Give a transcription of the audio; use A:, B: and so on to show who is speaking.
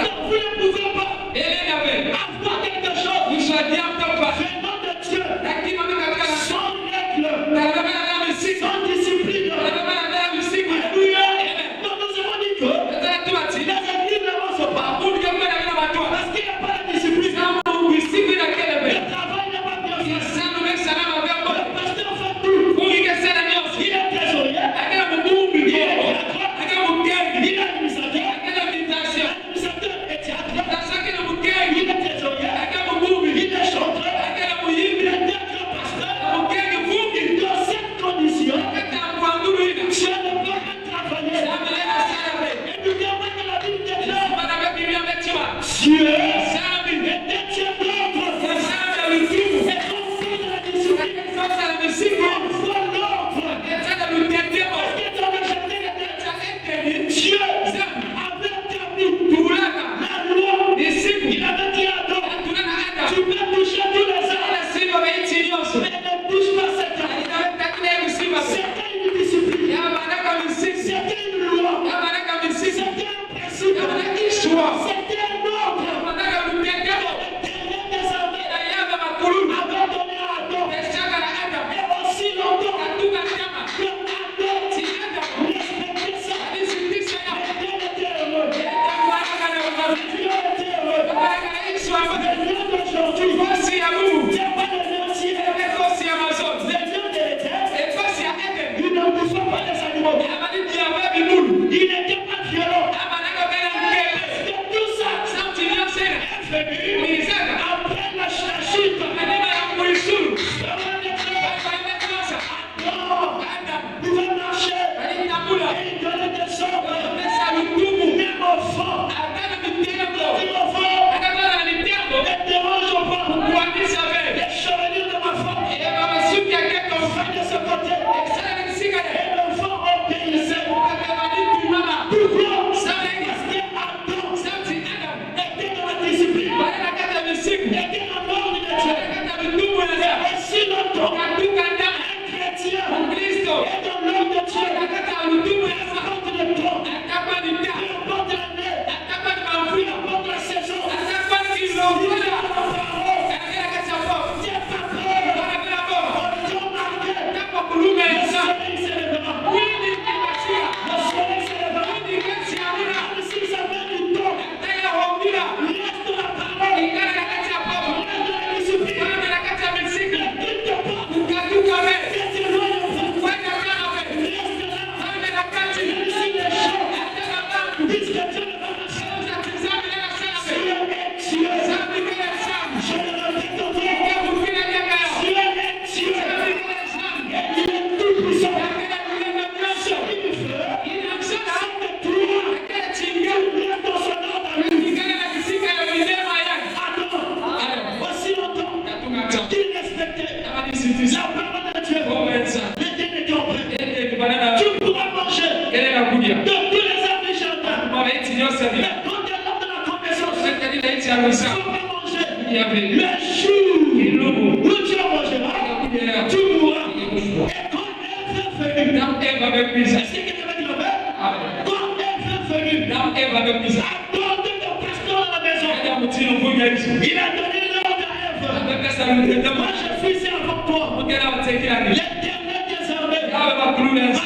A: Vous ne pouvez pas avoir quelque chose. Fais le nom de Dieu. Dieu détient l'ordre. Et quand c'est de la discipline, on voit l'ordre. Parce que dans le jardin d'Éden, Dieu avait établi la loi. Il avait dit à Adam, tu peux toucher tous les arbres, mais ne touche pas cet arbre. C'était une discipline. C'était une loi. C'était un principe. C'était un ordre. Le dernier des armées avait donné à Adam. Et aussi longtemps que Adam respectait ça, Dieu était heureux. Dieu était heureux. Le Dieu d'aujourd'hui, c'est pas le ancien. Le Dieu de l'Éternel, il ne pousse pas les animaux. Il n'était pas violent. Parce que tout ça est venu après la chute. Adam pouvait marcher et il donnait des ordres. Même au fond, ne dérange pas les chevelures de ma femme. Va de ce côté. Et le vent obéissait. Pourquoi? Parce que Adam était dans la discipline. Était dans l'ordre de Dieu. Et aussi longtemps un chrétien est dans l'ordre de Dieu. Peu importe le temps, peu importe l'année, peu importe la saison, il a la parole. Dieu pas peur. Au temps marqué, le soleil s'élèvera. Le soleil s'élèvera. Même s'ils avaient du temps, reste de la parole. Reste de la discipline. Ne quitte pas. Fais tes lois de vous. Reste là. Même si les gens disent que Dieu ne va pas faire. Dieu est Dieu. Je le répète encore. Dieu est Dieu. Et il est tout puissant. Celui du feu, c'est que toi, tu lèves ton son ordre à lui. Adam, aussi longtemps qu'il respectait la parole de Dieu, les dés n'étaient prêts. Tu pourras manger de tous les arbres du jardin. Mais quand il y a l'ordre de la connaissance, il ne faut pas manger. Le jour où tu en mangeras, tu mourras. Et quand Ève est venue, est-ce que quelqu'un va dire Amen? Quand Ève est venue, apporte ton pasteur à la maison. Il a donné l'ordre à Ève. Moi je suis ici avant toi. L'éternel des armées a donné l'ordre.